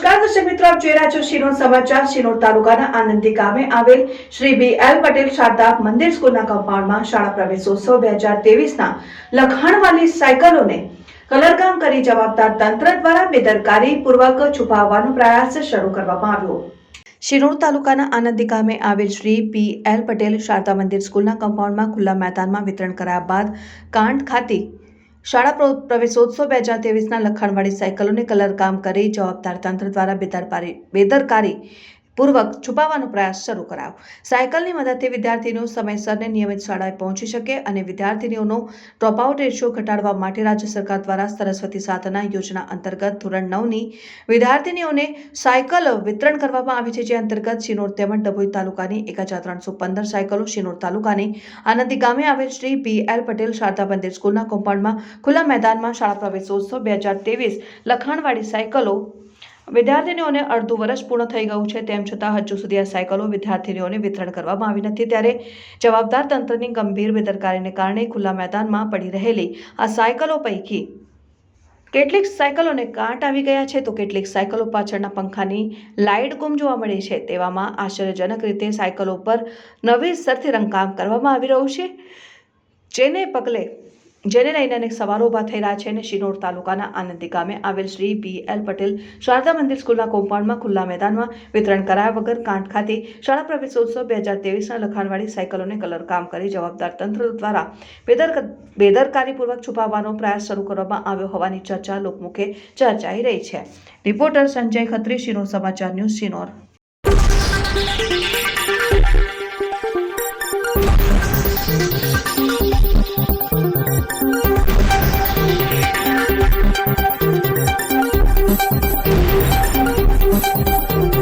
નમસ્કાર દર્શક મિત્રો, આપ જોઈ રહ્યા છો શિનોર સમાચાર। શિનોર તાલુકાના આનંદી ગામે આવેલ શ્રી BL પટેલ શારદા મંદિર સ્કૂલના કમ્પાઉન્ડમાં શાળા પ્રવેશોત્સવ 2023ના લખાણવાળી સાયકલોને કલરકામ કરી જવાબદાર તંત્ર દ્વારા બેદરકારી પૂર્વક છુપાવવાનો પ્રયાસ શરૂ કરવામાં આવ્યો। શિનોર તાલુકાના આનંદી ગામે આવેલ શ્રી BL પટેલ શારદા મંદિર સ્કૂલના કમ્પાઉન્ડમાં ખુલ્લા મેદાનમાં વિતરણ કરાયા બાદ કાંઠ ખાતે શાળા પ્રવેશોત્સવ 2023ના લખાણવાળી સાયકલોને કલરકામ કરી જવાબદાર તંત્ર દ્વારા બેદરકારી પૂર્વક છુપાવવાનો પ્રયાસ શરૂ કરાયો। સાયકલની મદદથી વિદ્યાર્થીઓ સમયસર નિયમિત શાળાએ પહોંચી શકે અને વિદ્યાર્થીઓનો ડ્રોપઆઉટ રેશિયો ઘટાડવા માટે રાજ્ય સરકાર દ્વારા સરસ્વતી સાધના યોજના અંતર્ગત ધોરણ 9ની વિદ્યાર્થીનીઓને સાયકલ વિતરણ કરવામાં આવી છે, જે અંતર્ગત શિનોર તેમજ ડભોઈ તાલુકાની 1315 સાયકલો શિનોર તાલુકાની આનંદી ગામે આવેલ શ્રી BL પટેલ શારદા મંદિર સ્કૂલના કમ્પાઉન્ડમાં ખુલ્લા મેદાનમાં શાળા પ્રવેશોત્સવ 2023 લખાણવાળી સાયકલો વિદ્યાર્થીનીઓને અડધું વર્ષ પૂર્ણ થઈ ગયું છે, તેમ છતાં હજુ સુધી આ સાયકલો વિદ્યાર્થીનીઓને વિતરણ કરવામાં આવી નથી। ત્યારે જવાબદાર તંત્રની ગંભીર બેદરકારીને કારણે ખુલ્લા મેદાનમાં પડી રહેલી આ સાયકલો પૈકી કેટલીક સાયકલોને કાંટ આવી ગયા છે, તો કેટલીક સાયકલો પાછળના પંખાની લાઇટ ગુમ જોવા મળી છે। તેવામાં આશ્ચર્યજનક રીતે સાયકલો પર નવેસરથી રંગકામ કરવામાં આવી રહ્યું છે, જેને લઈને અનેક સવાલો ઊભા થઈ રહ્યા છે। અને શિનોર તાલુકાના આનંદી ગામે આવેલ શ્રી BL પટેલ શારદા મંદિર સ્કૂલના કોમ્પાઉન્ડમાં ખુલ્લા મેદાનમાં વિતરણ કરાયા વગર કાંઠ ખાતે શાળા પ્રવેશોત્સવ 2023ના લખાણવાળી સાયકલોને કલરકામ કરી જવાબદાર તંત્ર દ્વારા બેદરકારીપૂર્વક છુપાવવાનો પ્રયાસ શરૂ કરવામાં આવ્યો હોવાની ચર્ચા લોકમુખે ચર્ચાઈ રહી છે। રિપોર્ટર સંજય ખત્રી, શિનોર સમાચાર ન્યૂઝ, શિનોર।